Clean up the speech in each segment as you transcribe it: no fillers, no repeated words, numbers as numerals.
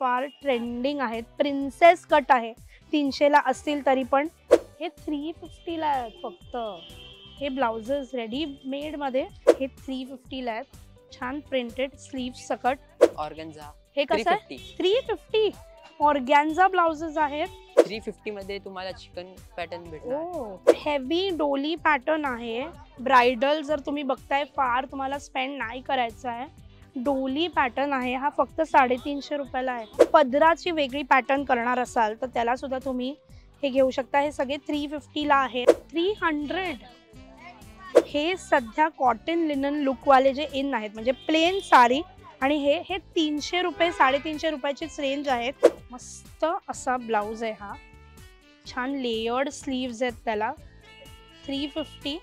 फार ट्रेंडिंग आहेत. Princess cut आहे, 300 ला असतील तरी पण हे 350 ला आहेत फक्त. हे ब्लाउजेस रेडीमेड मध्ये हे 350 ला आहेत. छान प्रिंटेड स्लीव्ह सकट ऑर्गन्झा. हे कसं आहे? 350 ऑर्गॅन्झा ब्लाउजेस आहेत. 350 मध्ये तुम्हाला चिकन पॅटर्न भेटणार. ओ हेवी डोली पॅटर्न आहे. ब्राइडल जर तुम्ही बघताय फार तुम्हाला स्पेंड नाही करायचं आहे, डोली पॅटर्न आहे. हा फक्त 350 रुपयाला आहे. पदराची वेगळी पॅटर्न करणार असाल तर त्याला सुद्धा तुम्ही हे घेऊ शकता. हे सगळे 350 ला आहेत. 300 हे सध्या कॉटन लिनन लुक वाले जे इन आहेत म्हणजे प्लेन साडी आणि हे 300 रुपये 350 रुपयाचीच रेंज आहेत. मस्त असा ब्लाउज आहे हा. छान लेयर्ड स्लीव्स आहेत त्याला. 350.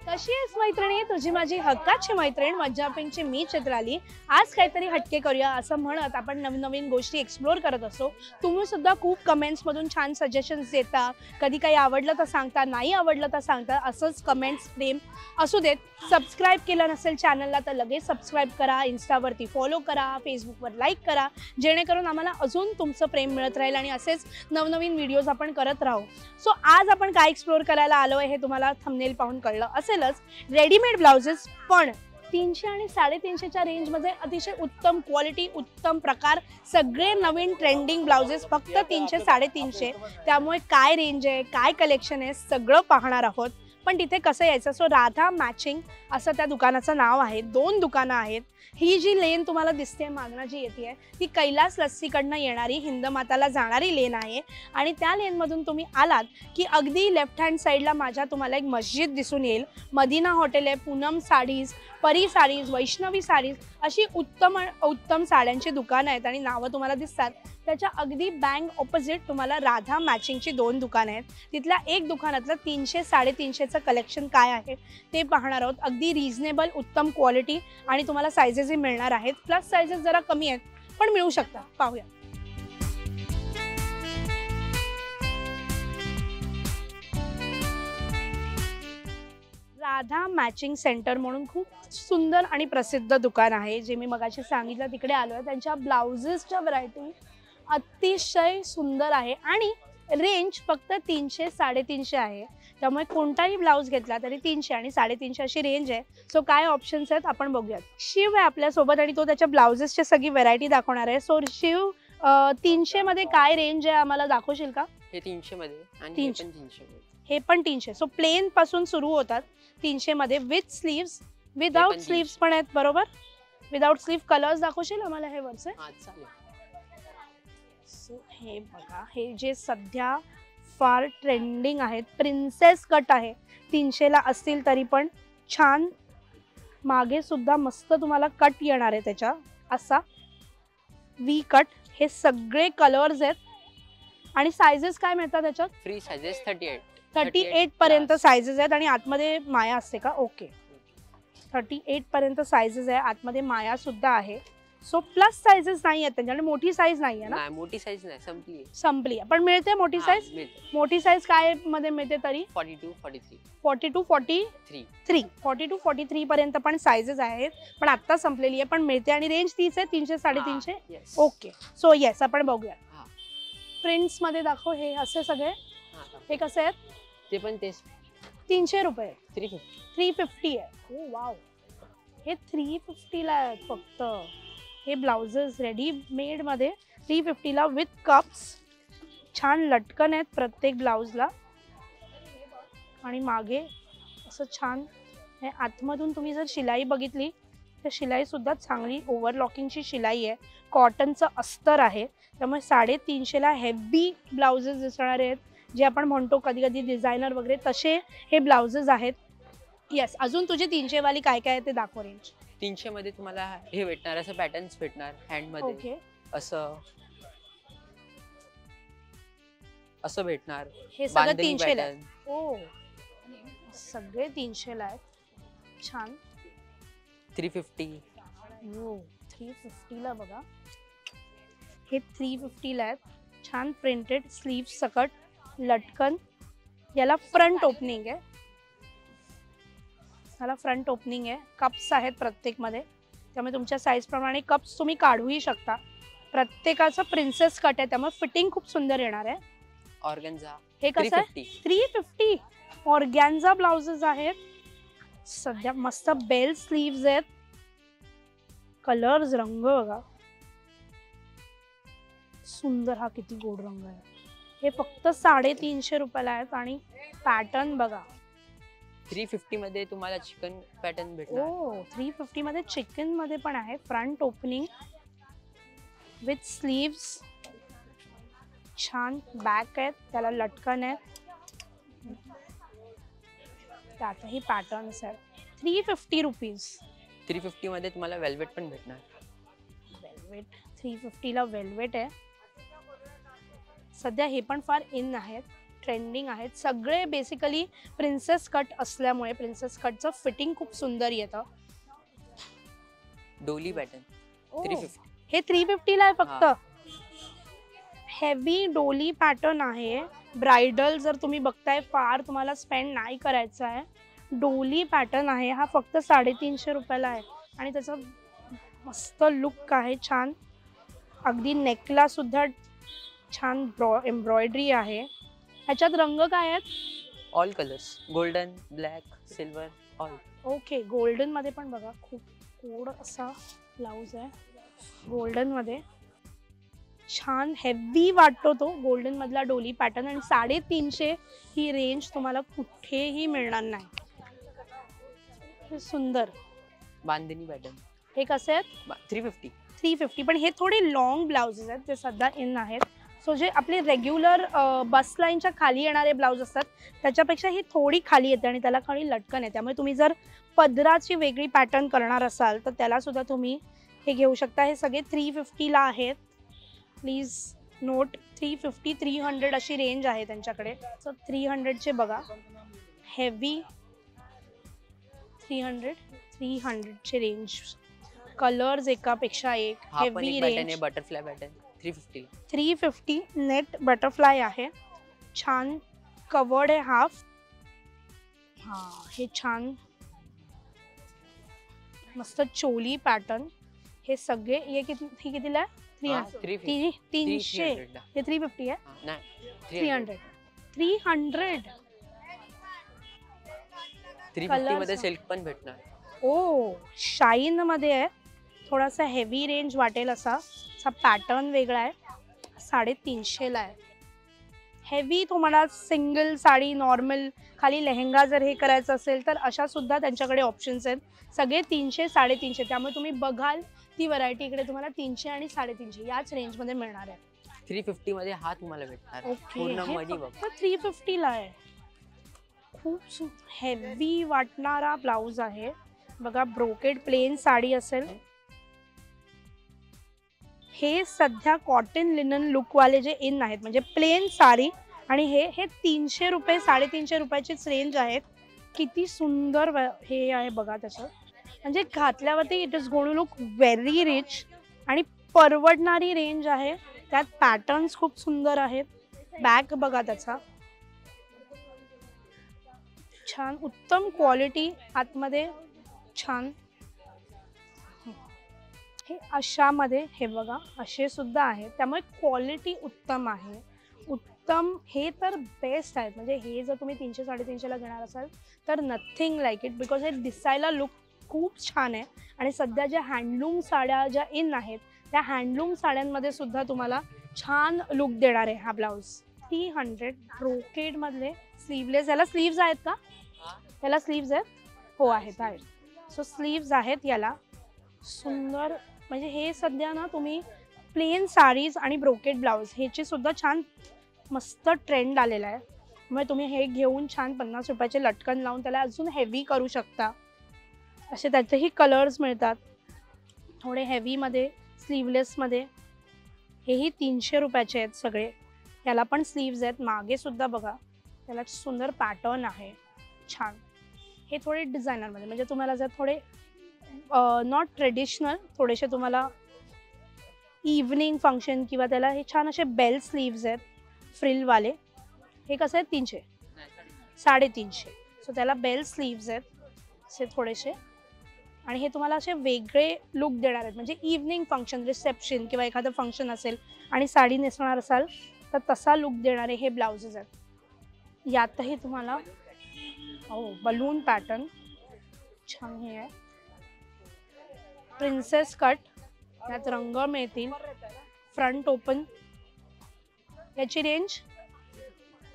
कशी आहेस मैत्रिणी? तुझी माझी हक्काची मैत्रीण मज्जा पिंकची मी चित्राली. आज काहीतरी हटके करूया असं म्हणत आपण नवीन नवीन गोष्टी एक्सप्लोर करत असतो. तुम्ही सुद्धा खूप कमेंट्समधून छान सजेशन्स देता. कधी काही आवडलं तर सांगता, नाही आवडलं तर सांगता. असंच कमेंट्स प्रेम असू देत. सबस्क्राईब केलं नसेल चॅनलला तर लगेच सबस्क्राईब करा. इन्स्टावरती फॉलो करा, फेसबुकवर लाईक करा, जेणेकरून आम्हाला अजून तुमचं प्रेम मिळत राहील आणि असेच नवनवीन व्हिडिओज आपण करत राहू. सो आज आपण काय एक्सप्लोर करायला आलो आहे हे तुम्हाला थंबनेल पाहून कळलं असेलच. रेडीमेड ब्लाउजेस पण 300 आणि 350च्या रेंजमध्ये अतिशय उत्तम क्वालिटी, उत्तम प्रकार, सगळे नवीन ट्रेंडिंग ब्लाउजेस फक्त 300 350. त्यामुळे काय रेंज आहे, काय कलेक्शन आहे, सगळं पाहणार आहोत. पण तिथे कसं यायचं? सो राधा मॅचिंग असं त्या दुकानाचं नाव आहे. 2 दुकानं आहेत. ही जी लेन तुम्हाला दिसते मागणं जी येते ती कैलास लस्सीकडनं येणारी हिंदमाताला जाणारी लेन आहे. आणि त्या लेनमधून तुम्ही आलात की अगदी लेफ्ट हँड साईडला माझ्या तुम्हाला एक मस्जिद दिसून येईल. मदिना हॉटेल आहे, पूनम साडीज, परी साडीज, वैष्णवी साडीज अशी उत्तम साड्यांची दुकानं आहेत आणि नावं तुम्हाला दिसतात. त्याच्या अगदी बँक ऑपोजिट तुम्हाला राधा मॅचिंगची 2 दुकानं आहेत. तिथल्या एक दुकानातलं 300 350चं कलेक्शन काय आहे ते पाहणार आहोत. अगदी रिझनेबल, उत्तम क्वालिटी आणि तुम्हाला सायझेसही मिळणार आहेत. प्लस सायझेस जरा कमी आहेत पण मिळू शकतात. पाहूया. राधा मॅचिंग सेंटर म्हणून खूप सुंदर आणि प्रसिद्ध दुकान आहे जे मी मगाशी सांगितलं तिकडे आलो आहे. त्यांच्या ब्लाउजेसच्या व्हरायटी अतिशय सुंदर आहे आणि रेंज फक्त 300 350 आहे. त्यामुळे कोणताही ब्लाउज घेतला तरी 300 आणि 350 अशी रेंज आहे. सो काय ऑप्शन्स आहेत आपण बघूयात. शिव आहे आपल्यासोबत आणि तो त्याच्या ब्लाउजेसची सगळी व्हरायटी दाखवणार आहे. सो शिव 300 मध्ये काय रेंज आहे आम्हाला दाखवशील का? हे 300 मध्ये आणि 300. हे पण 300. सो प्लेन पासून सुरू होतात 300 मध्ये विथ स्लीव्स, विदाउट स्लीव्स पण आहेत बरोबर. विदाउट स्लीव्ह कलर्स दाखवशील आम्हाला हे वरचे? सो हे बघा, हे जे सध्या फार ट्रेंडिंग आहेत. प्रिन्सेस कट आहे, 300 ला असतील तरी पण छान. मागे सुद्धा मस्त तुम्हाला कट येणार आहे त्याच्या असा वी कट. हे सगळे कलर्स आहेत आणि सायझेस काय मिळतात त्याच्यात? फ्री सायझेस 38 पर्यंत सायझेस आहेत आणि आतमध्ये माया असते का? ओके, 38 पर्यंत सायझेस आहे. आतमध्ये माया सुद्धा आहे. सो प्लस सायझेस नाही आहेत त्यांच्याकडे. मोठी साईज नाही आहे ना? नाही, मोठी साईज नाही, संपली. पण मिळते मोठी साईज? मोठी साईज काय मध्ये मिळते तरी? 42 43. 42 43 42 43 पर्यंत पण सायझेस आहेत. पण आता संपलेली आहे पण मिळते आणि रेंज तीच आहे 300 350. ओके, सो येस आपण बघूया. प्रिंट्स मध्ये दाखव. हे असे सगळे हे कसे आहेत? ते पण तेच 300 रुपये. 350 आहे. ओ वाव, हे 350 ला आहेत फक्त. हे ब्लाउजेस रेडीमेड मध्ये 350 ला विथ कप्स. छान लटकन आहेत प्रत्येक ब्लाउजला आणि मागे असं छान. हे आतमधून तुम्ही जर शिलाई बघितली तर शिलाई सुद्धा चांगली ओव्हरलॉकिंगची शिलाई आहे. कॉटनचं अस्तर आहे त्यामुळे 350 ला हेवी ब्लाउजेस दिसणार आहेत जे आपण म्हणतो कधी कधी डिझायनर वगैरे तसे हे ब्लाउजेस आहेत. येस, अजून तुझी 300 वाली काय काय आहे ते दाखव रेंज. 300 मध्ये तुम्हाला हे भेटणार, असं पॅटर्न्स भेटणार हँड मध्ये. ओके, असं भेटणार. हे सगळं 300 ला आहे. ओ, सगळे 300 ला आहेत. छान. 350. ओ 350 ला बघा. हे 350 ला आहेत. छान प्रिंटेड स्लीव्ह सकट लटकन. याला फ्रंट ओपनिंग आहे. ह्याला फ्रंट ओपनिंग आहे, कप्स आहेत प्रत्येकमध्ये, त्यामुळे तुमच्या साईजप्रमाणे कप्स तुम्ही काढूही शकता. प्रत्येकाचं प्रिन्सेस कट आहे, त्यामुळे फिटिंग खूप सुंदर येणार आहे. ऑर्गन्झा हे कसं आहे? 350. 350. ऑर्गॅन्झा ब्लाउजेस आहेत. सध्या मस्त बेल स्लीव्ज आहेत. कलर्स, रंग बघा सुंदर. हा किती गोड रंग आहे. हे फक्त 350 रुपयाला आहेत आणि पॅटर्न बघा. 350 मध्ये तुम्हाला चिकन पॅटर्न भेटणार. ओ 350 मध्ये चिकन मध्ये पण आहे. फ्रंट ओपनिंग विथ स्लीव्स, छान बॅक आहेत, त्याला लटकन आहे, त्यातही पॅटर्न्स आहेत. 350 रुपीज. 350 मध्ये तुम्हाला वेल्वेट पण भेटणार. वेल्वेट 350 ला वेल्वेट आहे. सध्या हे पण फार इन आहेत, ट्रेंडिंग आहेत. सगळे बेसिकली प्रिन्सेस कट असल्यामुळे प्रिन्सेस कटचं फिटिंग खूप सुंदर येतं. डोली पॅटर्न 350. हे 350 ला आहे फक्त. हेवी डोली पॅटर्न आहे. ब्राइडल जर तुम्ही बघताय, फार तुम्हाला स्पेंड नाही करायचं आहे, डोली पॅटर्न आहे. हा फक्त 350 रुपयाला आहे आणि त्याचा मस्त लुक आहे, छान. अगदी नेकला सुद्धा छान एम्ब्रॉयडरी आहे. ह्याच्यात रंग काय आहेत? All colours, golden, black, silver, all. Okay, golden मध्ये पण बघा खूप गोड असा ब्लाउज आहे. गोल्डन मध्ये छान हेवी वाटतो तो गोल्डन मधला डोली पॅटर्न. आणि 350 ही रेंज तुम्हाला कुठेही मिळणार नाही. सुंदर बांधणी पॅटर्न. हे कसे आहेत? 350. 350. पण हे थोडे लॉंग ब्लाउजेस आहेत, ते सध्या इन आहेत. सो जे आपले रेग्युलर बस लाईनच्या खाली येणारे ब्लाउज असतात त्याच्यापेक्षा ही थोडी खाली येते आणि त्याला खाली लटकन आहे. त्यामुळे तुम्ही जर पदराची वेगळी पॅटर्न करणार असाल तर त्याला सुद्धा तुम्ही हे घेऊ शकता. हे सगळे 350 ला आहेत. प्लीज नोट, 350 300 अशी रेंज आहे त्यांच्याकडे. सो 300 चे बघा, हेवी 300 चे रेंज. कलर्स एकापेक्षा एक. Heavy range. Butterfly pattern 350. 350 net butterfly आहे. छान कवर्ड आहे हाफ. हा, हे छान मस्त चोली पॅटर्न. हे सगळे हे कितीला आहे? 300. हे 350 आहे. 300. 350 मध्ये सिल्क पण भेटणार. ओ, शाईन मध्ये आहे. थोडासा हेवी रेंज वाटेल असा पॅटर्न वेगळा आहे. 350 ला आहे. हेवी तुम्हाला सिंगल साडी, नॉर्मल खाली लेहंगा जर हे करायचं असेल तर अशा सुद्धा त्यांच्याकडे ऑप्शन्स आहेत. सगळे 300 350. त्यामुळे तुम्ही बघाल ती व्हरायटी इकडे तुम्हाला 300 आणि 350 याच रेंज मध्ये मिळणार आहे. 350 मध्ये हा तुम्हाला भेटणार. पूर्ण मधी बघ. 350 ला आहे. खूप हेवी वाटणारा ब्लाउज आहे बघा. ब्रोकेड प्लेन साडी असेल. हे सध्या कॉटन लिनन लुक वाले जे इन आहेत, म्हणजे प्लेन साडी. आणि हे 300 रुपये 350 रुपयाचीच रेंज आहेत. किती सुंदर हे आहे बघा त्याचं. म्हणजे घातल्यावरती it is going to look very rich आणि परवडणारी रेंज आहे. त्यात पॅटर्न्स खूप सुंदर आहेत. बॅक बघा त्याचा, छान उत्तम क्वालिटी. आतमध्ये छान हे अशामध्ये हे बघा असे सुद्धा आहेत. त्यामुळे क्वालिटी उत्तम आहे. उत्तम हे तर बेस्ट आहेत. म्हणजे हे जर तुम्ही 300 350 ला घेणार असाल तर नथिंग लाईक इट. बिकॉज हे दिसायला लुक खूप छान आहे. आणि सध्या ज्या हँडलूम साड्या ज्या इन आहेत त्या हँडलूम साड्यांमध्ये सुद्धा तुम्हाला छान लुक देणार आहे हा ब्लाउज. 300 ब्रोकेड मधले स्लीवलेस. याला स्लीव्ज आहेत का? याला स्लीव्ज आहेत? हो आहेत आहेत. सो स्लीव्ज आहेत याला. सुंदर. म्हणजे हे सध्या ना तुम्ही प्लेन साडीज आणि ब्रोकेड ब्लाउज ह्याची सुद्धा छान मस्त ट्रेंड आलेला आहे. मग तुम्ही हे घेऊन छान 50 रुपयाचे लटकन लावून त्याला अजून हेवी करू शकता. असे त्याचेही कलर्स मिळतात. थोडे हेवीमध्ये, स्लीवलेसमध्ये. हेही 300 रुपयाचे आहेत सगळे. याला पण स्लीव्ज आहेत. मागे सुद्धा बघा त्याला सुंदर पॅटर्न आहे छान. हे थोडे डिझायनरमध्ये, म्हणजे तुम्हाला जर थोडे नॉट ट्रेडिशनल, थोडेसे तुम्हाला इव्हनिंग फंक्शन किंवा त्याला हे छान असे बेल स्लीव्ज आहेत फ्रिलवाले. हे कसं आहे? 300 350. सो त्याला बेल स्लीव्ज आहेत. असे थोडेसे, आणि हे तुम्हाला असे वेगळे लुक देणार आहेत. म्हणजे इव्हनिंग फंक्शन, रिसेप्शन किंवा एखादं फंक्शन असेल आणि साडी नेसणार असाल तर तसा लुक देणारे हे ब्लाउजेस आहेत. यातही तुम्हाला बलून पॅटर्न छान हे आहे. प्रिन्सेस कट, यात रंग मिळतील. Front open. याची रेंज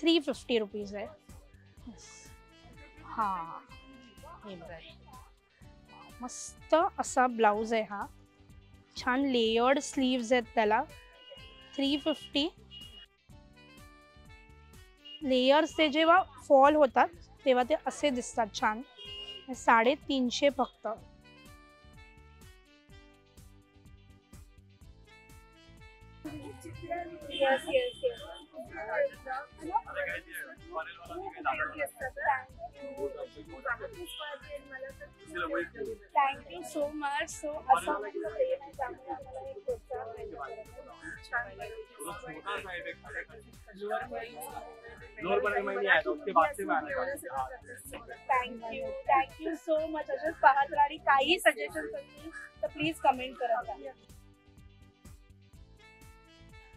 350 रुपीज आहे. हा, हे बघा, मस्त असा ब्लाउज आहे हा. छान लेयर्ड स्लीव्स आहेत त्याला. 350. लेयर्स ते जेव्हा फॉल होतात तेव्हा ते असे दिसतात छान. 350 फक्त. Thank you so much. सो असं थँक्यू सो मच. असेच पाहत राहा आणि काही सजेशन असतील तर प्लीज कमेंट करा.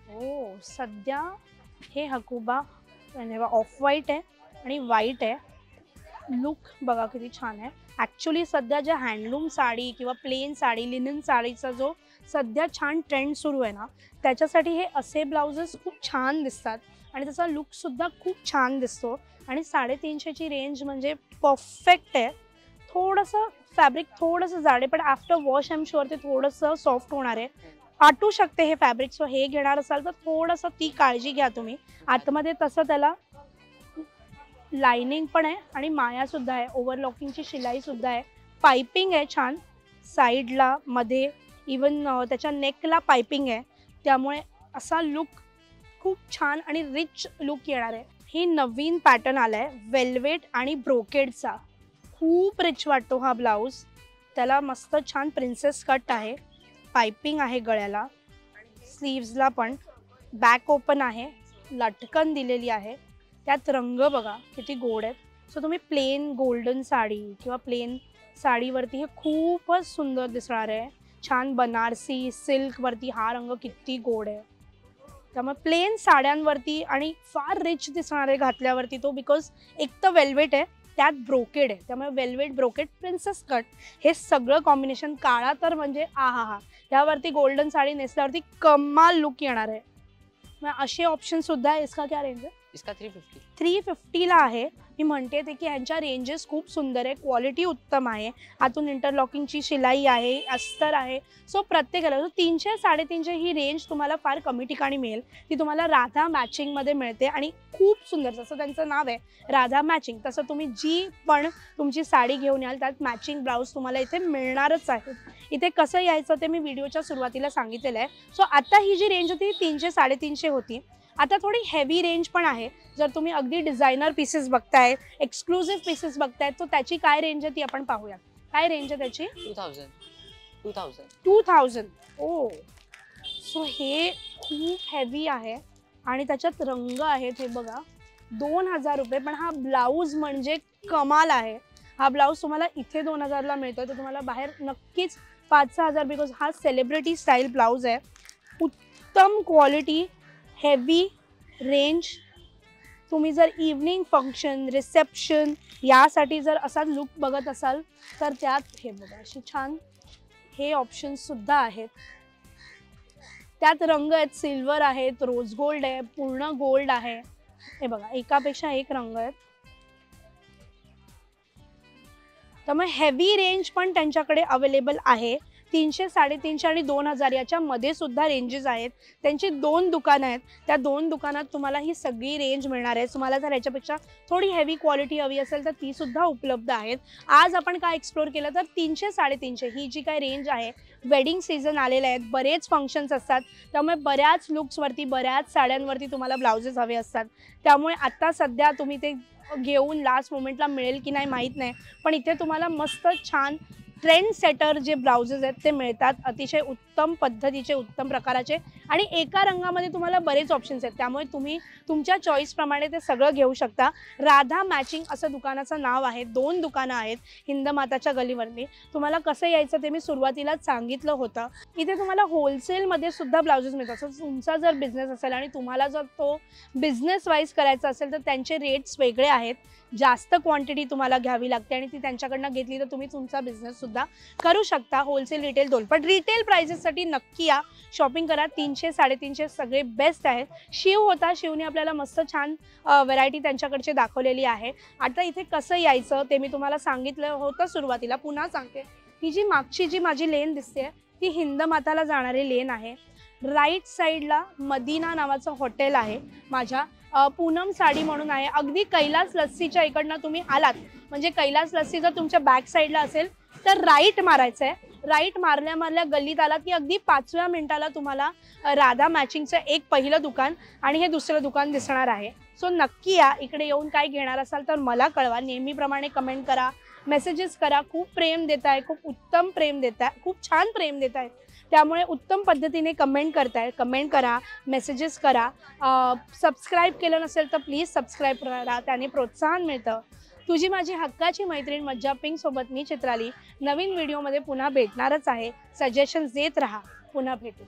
हो, सध्या हे हकुबा ऑफ व्हाईट आहे आणि व्हाईट आहे. लुक बघा किती छान आहे. ॲक्च्युली सध्या ज्या हँडलूम साडी किंवा प्लेन साडी, लिनन साडीचा जो सध्या छान ट्रेंड सुरू आहे ना, त्याच्यासाठी हे असे ब्लाउजेस खूप छान दिसतात आणि त्याचा लुकसुद्धा खूप छान दिसतो. आणि 350ची रेंज म्हणजे परफेक्ट आहे. थोडंसं फॅब्रिक थोडंसं जाडे, पण after wash I am sure ते थोडंसं सॉफ्ट होणार आहे. आटू शकते हे फॅब्रिक. सो हे घेणार असाल तर थोडंसं ती काळजी घ्या तुम्ही. आतमध्ये तसं त्याला लाइनिंग पण आहे आणि मायासुद्धा आहे. ओव्हरलॉकिंगची शिलाईसुद्धा आहे. पायपिंग आहे छान साईडला, मध्ये इवन त्याच्या नेकला पायपिंग आहे. त्यामुळे असा लुक खूप छान आणि रिच लुक येणार आहे. ही नवीन पॅटर्न आला आहे वेल्वेट आणि ब्रोकेडचा. खूप रिच वाटतो हा ब्लाऊज. त्याला मस्त छान प्रिन्सेस कट आहे. पायपिंग आहे गळ्याला, स्लीव्सला पण. बॅक ओपन आहे. लटकन दिलेली आहे. त्यात रंग बघा किती गोड आहेत. सो तुम्ही प्लेन गोल्डन साडी किंवा प्लेन साडीवरती हे खूपच सुंदर दिसणार आहे. छान बनारसी सिल्कवरती हा रंग किती गोड आहे. त्यामुळे प्लेन साड्यांवरती आणि फार रिच दिसणार आहे घातल्यावरती तो. बिकॉज एक तर वेल्वेट आहे, त्यात ब्रोकेड आहे. त्यामुळे वेल्वेट, ब्रोकेड, प्रिन्सेस कट हे सगळं कॉम्बिनेशन. काळा तर म्हणजे आहा, यावरती गोल्डन साडी नेसल्यावरती कमाल लुक येणार आहे. मग असे ऑप्शन सुद्धा आहे. इसका क्या रेंज आहे? इसका 350. 350ला आहे. मी म्हणते ते की ह्यांच्या रेंजेस खूप सुंदर आहे. क्वालिटी उत्तम आहे. आतून इंटरलॉकिंगची शिलाई आहे, अस्तर आहे. सो प्रत्येकाला 300 350 ही रेंज तुम्हाला फार कमी ठिकाणी मिळेल. ती तुम्हाला राधा मॅचिंगमध्ये मिळते आणि खूप सुंदर. जसं त्यांचं नाव आहे राधा मॅचिंग, तसं तुम्ही जी पण तुमची साडी घेऊन याल त्यात मॅचिंग ब्लाऊज तुम्हाला इथे मिळणारच आहे. इथे कसं यायचं ते मी व्हिडिओच्या सुरुवातीला सांगितलेलं आहे. सो आता ही जी रेंज होती 300 350 होती. आता थोडी हेवी रेंज पण आहे. जर तुम्ही अगदी डिझायनर पीसेस बघताय, एक्सक्लुझिव्ह पीसेस बघताय, तर त्याची काय रेंज आहे ती आपण पाहूया. काय रेंज आहे त्याची? 2000. ओ, सो हे खूप हेवी आहे आणि त्याच्यात रंग आहेत हे बघा. 2000 रुपये. पण हा ब्लाऊज म्हणजे कमाल आहे. हा ब्लाऊज तुम्हाला इथे 2000ला मिळतो, तर तुम्हाला बाहेर नक्कीच 5-6 हजार. बिकॉज हा सेलिब्रिटी स्टाईल ब्लाऊज आहे. उत्तम क्वालिटी, हेवी रेंज. तुम्ही जर इव्हनिंग फंक्शन, रिसेप्शन यासाठी जर असा लुक बघत असाल तर त्यात हे बघा अशी छान हे ऑप्शन्ससुद्धा आहेत. त्यात रंग आहेत, सिल्वर आहेत, रोज गोल्ड आहे, पूर्ण गोल्ड आहे. हे बघा एकापेक्षा एक रंग आहेत. त्यामुळे हेवी रेंज पण त्यांच्याकडे अवेलेबल आहे. 300 350 आणि 2000 याच्यामध्ये सुद्धा रेंजेस आहेत. त्यांची 2 दुकानं आहेत. त्या 2 दुकानात तुम्हाला ही सगळी रेंज मिळणार आहे. तुम्हाला जर याच्यापेक्षा थोडी हेवी क्वालिटी हवी असेल तर ती सुद्धा उपलब्ध आहेत. आज आपण काय एक्सप्लोर केलं तर 300 350 ही जी काय रेंज आहे, वेडिंग सीझन आलेले आहेत, बरेच फंक्शन्स असतात. त्यामुळे बऱ्याच लुक्सवरती, बऱ्याच साड्यांवरती तुम्हाला ब्लाउजेस हवे असतात. त्यामुळे आत्ता सध्या तुम्ही ते घेऊन लास्ट मोमेंटला मिळेल की नाही माहीत नाही, पण इथे तुम्हाला मस्त छान ट्रेंड सेटर जे ब्लाउजेस आहेत ते मिळतात. अतिशय उत्तम पद्धतीचे, उत्तम प्रकाराचे आणि एका रंगामध्ये तुम्हाला बरेच ऑप्शन्स आहेत, त्यामुळे तुम्ही तुमच्या चॉईसप्रमाणे ते सगळं घेऊ शकता. राधा मॅचिंग असं दुकानाचं नाव आहे. 2 दुकानं आहेत हिंदमाताच्या गलीवरती. तुम्हाला कसं यायचं ते मी सुरुवातीलाच सांगितलं होतं. इथे तुम्हाला होलसेलमध्ये सुद्धा ब्लाउजेस मिळतात. सो तुमचा जर बिझनेस असेल आणि तुम्हाला जर तो बिझनेस वाईज करायचा असेल तर त्यांचे रेट्स वेगळे आहेत. जास्त क्वांटिटी तुम्हाला घ्यावी लागते आणि ती त्यांच्याकडनं घेतली तर तुम्ही तुमचा बिझनेससुद्धा करू शकता. होलसेल रिटेल दोन, पण रिटेल प्राइसेससाठी नक्की या, शॉपिंग करा. 300-350 सगळे बेस्ट आहेत. शिव होता, शिवने आपल्याला मस्त छान व्हरायटी त्यांच्याकडची दाखवलेली आहे. आता इथे कसं यायचं ते मी तुम्हाला सांगितलं होतं सुरुवातीला, पुन्हा सांगते. ही जी मागची जी माझी लेन दिसते ती हिंदमाताला जाणारी लेन आहे. राईट साईडला मदीना नावाचं हॉटेल आहे. माझ्या पूनम साडी म्हणून आहे. अगदी कैलास लस्सीच्या इकडनं तुम्ही आलात म्हणजे कैलास लस्सी जर तुमच्या बॅक साईडला असेल तर राईट मारायचं आहे. राईट मारल्या गल्लीत आलात की अगदी 5व्या मिनिटाला तुम्हाला राधा मॅचिंगचं एक पहिलं दुकान आणि हे दुसरं दुकान दिसणार आहे. सो नक्की या. इकडे येऊन काय घेणार असाल तर मला कळवा. नेहमीप्रमाणे कमेंट करा, मेसेजेस करा. खूप प्रेम देताय, खूप उत्तम प्रेम देताय, खूप छान प्रेम देताय. त्यामुळे उत्तम पद्धतीने कमेंट करताय. कमेंट करा, मेसेजेस करा. सबस्क्राईब केलं नसेल तर प्लीज सबस्क्राईब करा, त्याने प्रोत्साहन मिळतं. तुझी माझी हक्काची मैत्रीण मज्जा पिंक सोबत मी चित्राली नवीन व्हिडिओमध्ये पुन्हा भेटणारच आहे. सजेशन्स देत राहा. पुन्हा भेटू.